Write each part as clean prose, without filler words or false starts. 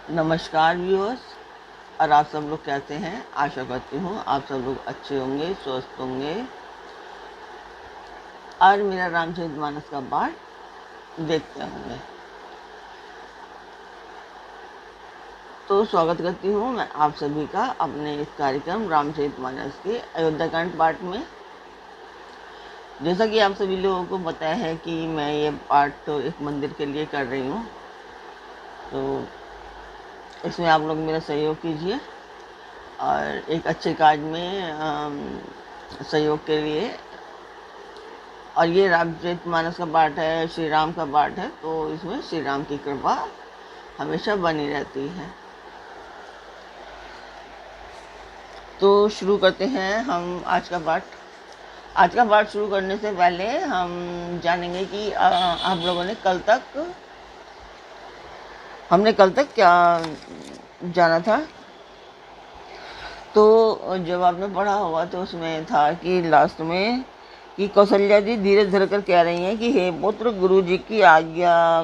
नमस्कार व्यूअर्स। और आप सब लोग कैसे हैं? आशा करती हूँ आप सब लोग अच्छे होंगे, स्वस्थ होंगे और मेरा रामचरितमानस का पाठ देखते होंगे। तो स्वागत करती हूँ मैं आप सभी का अपने इस कार्यक्रम रामचरितमानस के अयोध्याकांड पाठ में। जैसा कि आप सभी लोगों को पता है कि मैं ये पाठ तो एक मंदिर के लिए कर रही हूँ, तो इसमें आप लोग मेरा सहयोग कीजिए और एक अच्छे कार्य में सहयोग के लिए। और ये रामचरितमानस का पाठ है, श्री राम का पाठ है, तो इसमें श्री राम की कृपा हमेशा बनी रहती है। तो शुरू करते हैं हम आज का पाठ। आज का पाठ शुरू करने से पहले हम जानेंगे कि आप लोगों ने हमने कल तक क्या जाना था। तो जब आपने पढ़ा होगा तो उसमें था कि लास्ट में कि कौशल्या जी धीरज धरकर कह रही हैं कि हे पुत्र, गुरु जी की आज्ञा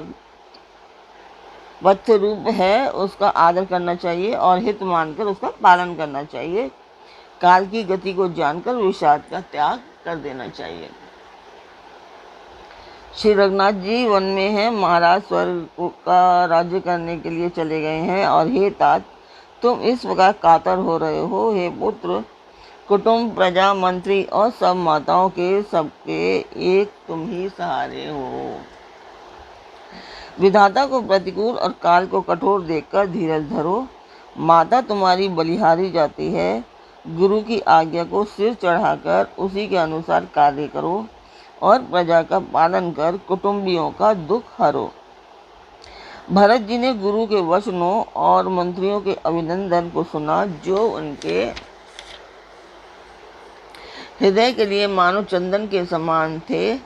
वत्स रूप है, उसका आदर करना चाहिए और हित मानकर उसका पालन करना चाहिए। काल की गति को जानकर विषाद का त्याग कर देना चाहिए। श्री रघुनाथ जी वन में हैं, महाराज स्वर्ग का राज्य करने के लिए चले गए हैं और हे तात, तुम इस प्रकार कातर हो रहे हो। हे पुत्र, कुटुंब, प्रजा, मंत्री और सब माताओं के सबके एक तुम ही सहारे हो। विधाता को प्रतिकूल और काल को कठोर देखकर धीरज धरो। माता तुम्हारी बलिहारी जाती है। गुरु की आज्ञा को सिर चढ़ाकर उसी के अनुसार कार्य करो और प्रजा का पालन कर कुटुंबियों का दुख हरो। भरत जी ने गुरु के वचनों और मंत्रियों के अभिनंदन को सुना, जो उनके हृदय के लिए मानो चंदन के समान थे।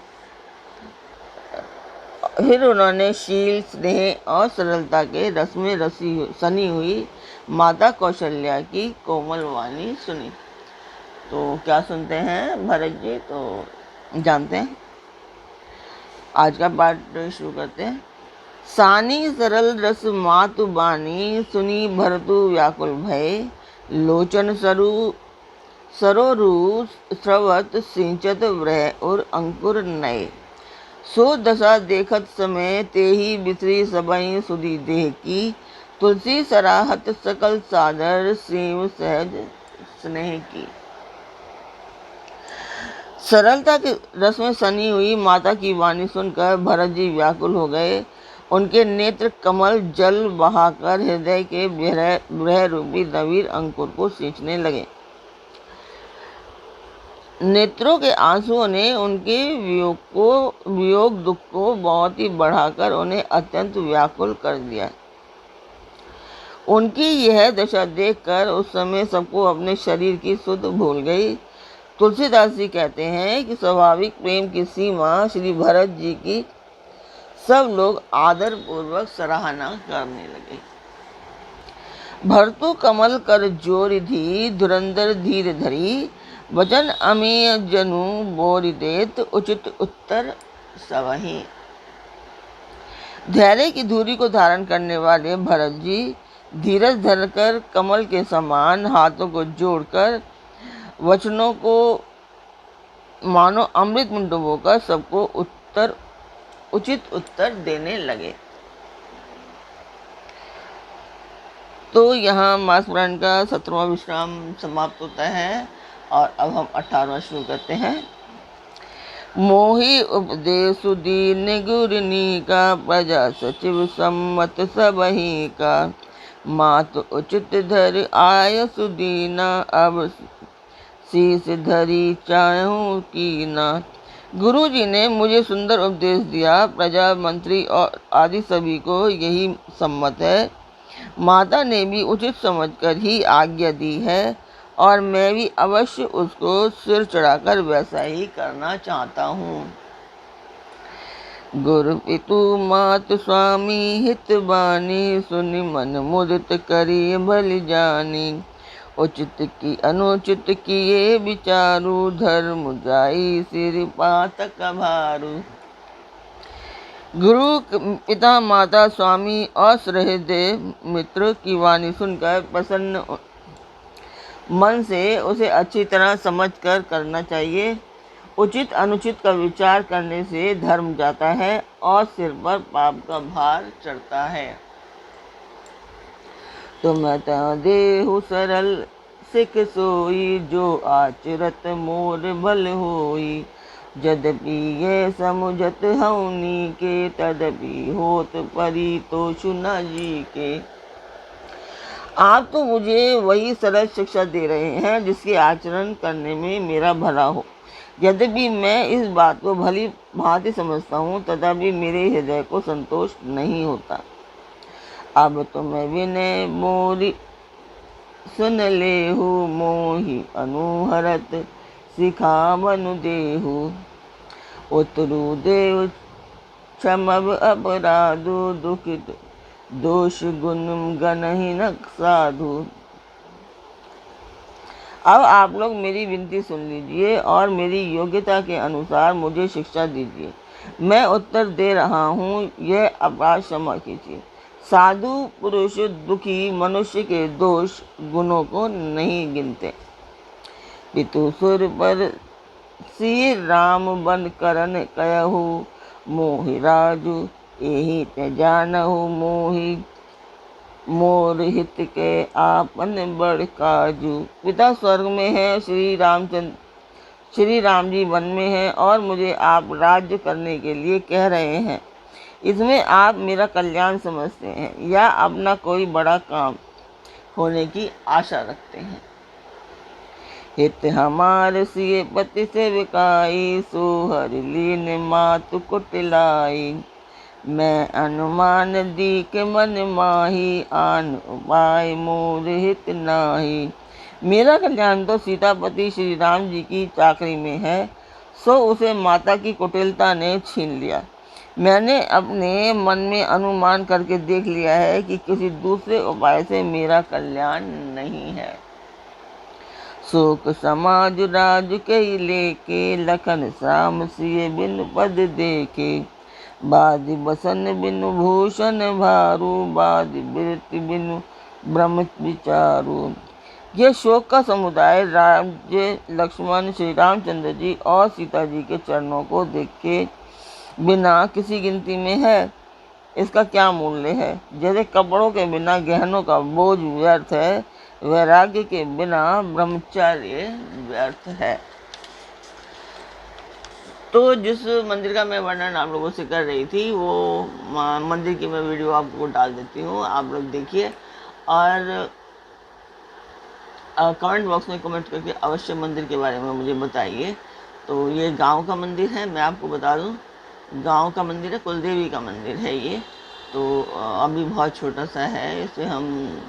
फिर उन्होंने शील, स्नेह और सरलता के रस में सनी हुई माता कौशल्या की कोमल वाणी सुनी। तो क्या सुनते हैं भरत जी, तो जानते हैं। आज का पाठ शुरू करते हैं। सानी सरल रस मातु बानी, सुनी भरतु व्याकुल भय। लोचन सरोरु स्रवत सिंचत व्रह और अंकुर नए। सो दशा देखत समय ते ही बिसरी सबई सुधी देह की। तुलसी सराहत सकल सादर, सीम सहज स्नेह की। सरलता के रस में सनी हुई माता की वाणी सुनकर भरत जी व्याकुल हो गए। उनके नेत्र कमल जल बहाकर हृदय के ब्रह रूपी नवीर अंकुर को सींचने लगे। नेत्रों के आंसुओं ने उनके वियोग दुख को बहुत ही बढ़ाकर उन्हें अत्यंत व्याकुल कर दिया। उनकी यह दशा देखकर उस समय सबको अपने शरीर की सुध भूल गई। तुलसीदास जी कहते हैं कि स्वाभाविक प्रेम की सीमा श्री भरत जी की सब लोग आदर पूर्वक सराहना करने लगे। भरतु कमल कर जोर धी, धुरंधर धीर धरी। वचन अमीय जनु बोरि देत, उचित उत्तर सवही। धैर्य की धुरी को धारण करने वाले भरत जी धीरज धरकर कमल के समान हाथों को जोड़कर वचनों को मानो अमृत में डुबोकर सबको उचित उत्तर देने लगे। तो यहाँ मासपुराण का 17वां विश्राम समाप्त होता है और अब हम 18वां शुरू करते हैं। मोहि उपदेश दीन गुरनी का, प्रजा सचिव सम्मत सबही का। मात उचित धर आय सुदीना, अब शीस धरी चाहूं कीना। गुरु जी ने मुझे सुंदर उपदेश दिया। प्रजा, मंत्री और आदि सभी को यही सम्मत है। माता ने भी उचित समझकर ही आज्ञा दी है और मैं भी अवश्य उसको सिर चढ़ाकर वैसा ही करना चाहता हूँ। गुरु पितु मात स्वामी हित बानी, सुनि मन मुदित करी भली जानी। उचित की अनुचित किए विचारु, धर्म जाई सिर पातक भारू। पिता माता स्वामी और सहृदय मित्र की वाणी सुनकर प्रसन्न मन से उसे अच्छी तरह समझकर करना चाहिए। उचित अनुचित का विचार करने से धर्म जाता है और सिर पर पाप का भार चढ़ता है। तुम देहु सरल सिख सोई, जो आचरत मोर भल होई। यद्यपि ये समुझत हऊनी के, तदपि होत परी तो सुना जी के। आप तो मुझे वही सरल शिक्षा दे रहे हैं जिसके आचरण करने में मेरा भला हो। यद्यपि मैं इस बात को भली भांति समझता हूँ, तथापि मेरे हृदय को संतोष नहीं होता। अब तो मैं विनय मोरी सुन लेहु, मोहि अनुहरत सिखा मनु देहु। उतरु देव क्षमब अपराधु, दुखित दोष गुण गणहि न साधु। अब आप लोग मेरी विनती सुन लीजिए और मेरी योग्यता के अनुसार मुझे शिक्षा दीजिए। मैं उत्तर दे रहा हूँ, यह अपराध क्षमा कीजिए। साधु पुरुष दुखी मनुष्य के दोष गुणों को नहीं गिनते। पितु सुर पर श्री राम बन करन कहु, मोहि राजु एहि ते जानहु। मोहि मोर हित के आपन बड़ काजू। पिता स्वर्ग में है, श्री राम जी वन में है और मुझे आप राज्य करने के लिए कह रहे हैं। इसमें आप मेरा कल्याण समझते हैं या अपना कोई बड़ा काम होने की आशा रखते हैं। हित हमार सिय पति से विकाई, सो हर लीन मातु कुटिलाई। मैं अनुमान दी के मन माही, आन उपाय मोर हित नाही। मेरा कल्याण तो सीतापति श्री राम जी की चाकरी में है, सो उसे माता की कुटिलता ने छीन लिया। मैंने अपने मन में अनुमान करके देख लिया है कि किसी दूसरे उपाय से मेरा कल्याण नहीं है। शोक समाज राज के लेके, लखन श्याम सिय बिन पद देखे। बादि बसन बिनु भूषण भारू, बादि बिरति बिनु ब्रह्म विचारू। यह शोक का समुदाय राज्य लक्ष्मण श्री रामचंद्र जी और सीता जी के चरणों को देखे बिना किसी गिनती में है। इसका क्या मूल्य है? जैसे कपड़ों के बिना गहनों का बोझ व्यर्थ है, वैराग्य के बिना ब्रह्मचर्य व्यर्थ है। तो जिस मंदिर का मैं वर्णन आप लोगों से कर रही थी, वो मंदिर की मैं वीडियो आपको डाल देती हूँ, आप लोग देखिए और कमेंट बॉक्स में कमेंट करके अवश्य मंदिर के बारे में मुझे बताइए। तो ये गांव का मंदिर है, मैं आपको बता दूं, गांव का मंदिर है, कुलदेवी का मंदिर है ये। तो अभी बहुत छोटा सा है, इसे हम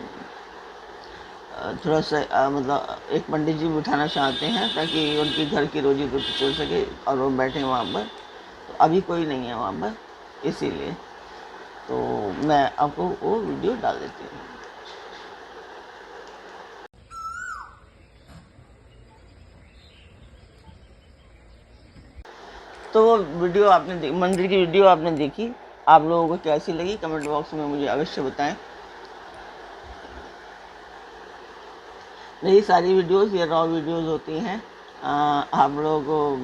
थोड़ा सा मतलब एक पंडित जी बिठाना चाहते हैं ताकि उनकी घर की रोजी रोटी चल सके और वो बैठे वहाँ पर। तो अभी कोई नहीं है वहाँ पर, इसीलिए तो मैं आपको वो वीडियो डाल देती हूँ। तो वो वीडियो आपने मंदिर की वीडियो आपने देखी, आप लोगों को कैसी लगी कमेंट बॉक्स में मुझे अवश्य बताएं। यही सारी वीडियोस ये रॉ वीडियोस होती हैं, आप लोगों को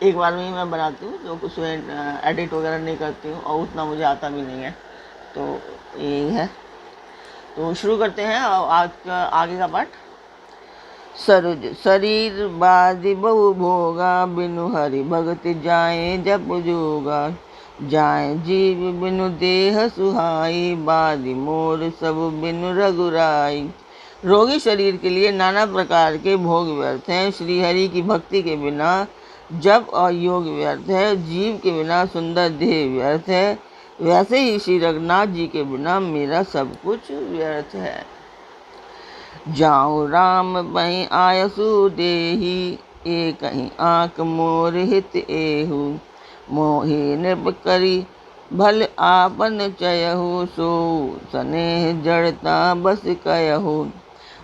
एक बार में ही मैं बनाती हूँ, जो कुछ एडिट वगैरह नहीं करती हूँ और उतना मुझे आता भी नहीं है। तो यही है, तो शुरू करते हैं आज का आगे का पाठ। सरुज शरीर बादि बहु भोगा, बिनु हरि भगति जाए जप जोगा। जाए जीव बिनु देह सुहाई, बादि मोर सब बिनु रघुराई। रोगी शरीर के लिए नाना प्रकार के भोग व्यर्थ हैं, श्रीहरि की भक्ति के बिना जप और योग व्यर्थ है। जीव के बिना सुंदर देह व्यर्थ है, वैसे ही श्री रघुनाथ जी के बिना मेरा सब कुछ व्यर्थ है। जाऊँ राम बहि आयसु देहि, एक ही आँख मोर हित एहु। मोहि नृप करी भल आपन चयहु, सो स्नेह जड़ता बस कहु।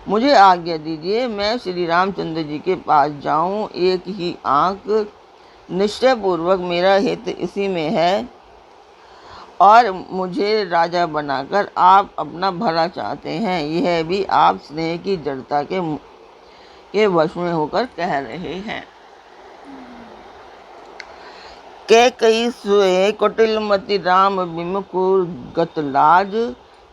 मुझे आज्ञा दीजिए, मैं श्री रामचंद्र जी के पास जाऊं। एक ही आँख निश्चय पूर्वक मेरा हित इसी में है और मुझे राजा बनाकर आप अपना भला चाहते हैं। यह भी आप स्नेह की जड़ता के वश में होकर कह रहे हैं। कैकई सोए कुटिलमति राम विमुकुर गत लाज,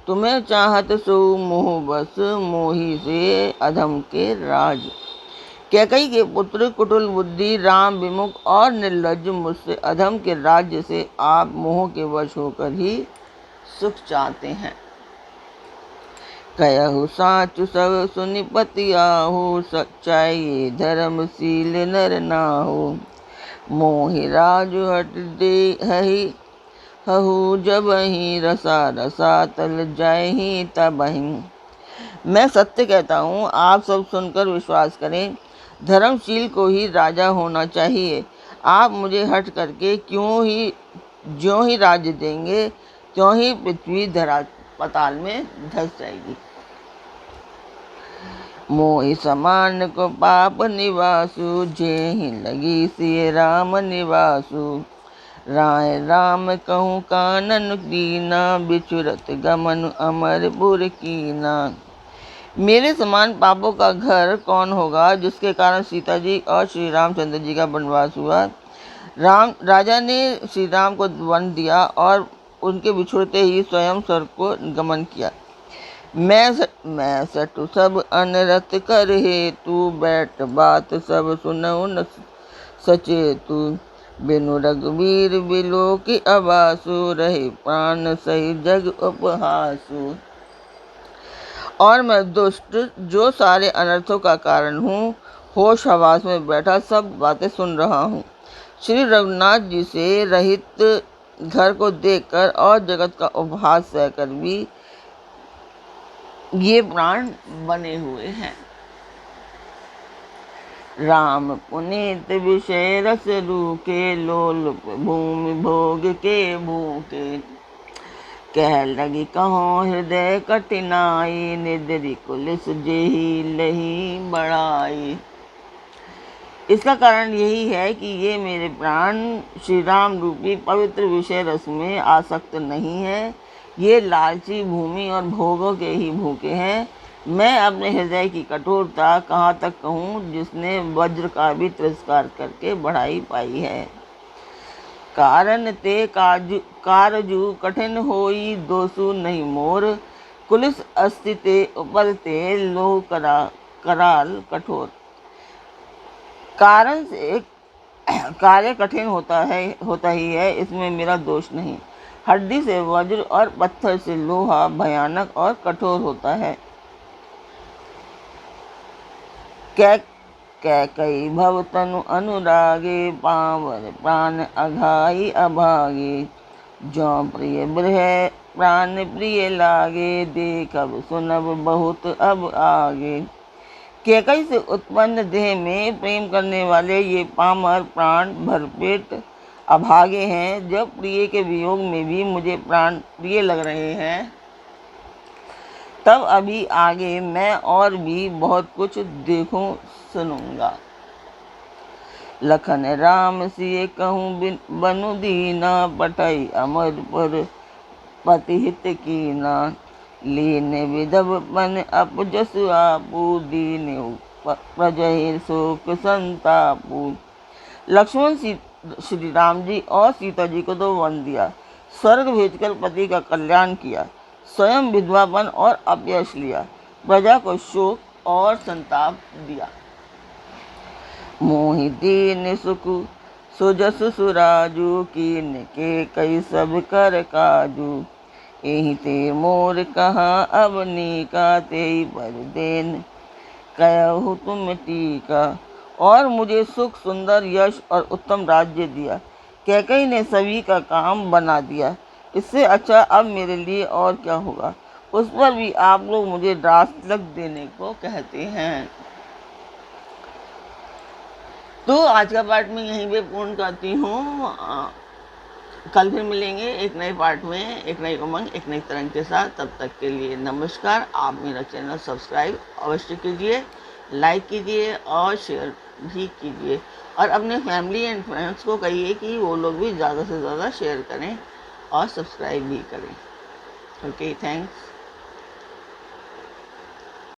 तुम्हें चाहत सो मोह बस मोही से अधम के राज। कैकई के पुत्र कुटिल बुद्धि राम विमुख और निर्लज्ज मुझसे अधम के राज्य से आप मोह के वश होकर ही सुख चाहते हैं। कहु साचु सब सुनिपति आहु, सच्चाई धर्मशील नर नाहु। मोहि राजु हट दे हहि हहु, जबहि रसा रसा तल जाहि तबहि। मैं सत्य कहता हूँ, आप सब सुनकर विश्वास करें। धर्मशील को ही राजा होना चाहिए। आप मुझे हट करके ज्यों ही राज्य देंगे त्यों ही पृथ्वी धरा पाताल में धस जाएगी। मोहि समान को पाप निवासु, जेहि लगी सिय राम निवासु। राय राम कहूँ कानन दीना, बिचुरत गमन अमरपुर कीना। मेरे समान पापों का घर कौन होगा, जिसके कारण सीता जी और श्री रामचंद्र जी का वनवास हुआ। राजा ने श्री राम को वन दिया और उनके बिछुड़ते ही स्वयं स्वर्ग को गमन किया। मैं सटु सब अनरत कर हेतु, बैठ बात सब सुनऊ न सचेतु। बिनु रघुवीर बिलो की अबासु, रहे प्राण सही जग उपहासु। और मैं दुष्ट जो सारे अनर्थों का कारण हूँ, होश हवास में बैठा सब बातें सुन रहा हूँ। श्री रघुनाथ जी से रहित घर को देखकर और जगत का उपहास सहकर भी ये प्राण बने हुए हैं। राम पुनीत विषय रस रूके, लोल भूमि भोग के भूखे। कह लगी कहो हृदय कठिनाई, निद्रि कुलिस जेहि लही बढ़ाई। इसका कारण यही है कि ये मेरे प्राण श्री राम रूपी पवित्र विषय रस में आसक्त नहीं है। ये लालची भूमि और भोगों के ही भूखे हैं। मैं अपने हृदय की कठोरता कहाँ तक कहूँ, जिसने वज्र का भी तिरस्कार करके बढ़ाई पाई है। कारण ते कारजु कठिन होई, दोषु नहीं मोर। कुलिस अस्तिते उपलते लोह कराल कठोर। कारण से कार्य कठिन होता ही है, इसमें मेरा दोष नहीं। हड्डी से वज्र और पत्थर से लोहा भयानक और कठोर होता है। कैकई भव तनु अनुरागे, पावर प्राण अघाई अभागे। जो प्रिय बृह प्राण प्रिय लागे, देखब सुनब बहुत अब आगे। कैकई से उत्पन्न देह में प्रेम करने वाले ये पामर प्राण भरपेट अभागे हैं। जब प्रिय के वियोग में भी मुझे प्राण प्रिय लग रहे हैं, तब अभी आगे मैं और भी बहुत कुछ देखूं सुनूंगा। लखन राम सिय कहूँ बनु दीना, पठई अमर पर पति हित कीना। लीन विधव मन अपजस आपू, दीन प्रजहि शोक संतापू। लक्ष्मण श्री राम जी और सीता जी को तो वन दिया, स्वर्ग भेजकर पति का कल्याण किया, स्वयं विधवापन और अपयश लिया, प्रजा को शोक और संताप दिया। मोहि दीन सुख सुजस सुराजू, कीन के कई सब कर काजू। एहि ते मोर कहाँ अवनी का, तेई पर देन कहु तुम टीका। और मुझे सुख सुंदर यश और उत्तम राज्य दिया। कैकई ने सभी का काम बना दिया। इससे अच्छा अब मेरे लिए और क्या होगा। उस पर भी आप लोग मुझे रास तिलक देने को कहते हैं। तो आज का पाठ मैं यहीं पे पूर्ण करती हूँ। कल फिर मिलेंगे एक नए पाठ में, एक नई उमंग, एक नई तरंग के साथ। तब तक के लिए नमस्कार। आप मेरा चैनल सब्सक्राइब अवश्य कीजिए, लाइक कीजिए और शेयर भी कीजिए और अपने फैमिली एंड फ्रेंड्स को कहिए कि वो लोग भी ज़्यादा से ज़्यादा शेयर करें और सब्सक्राइब भी करें। Okay, thanks.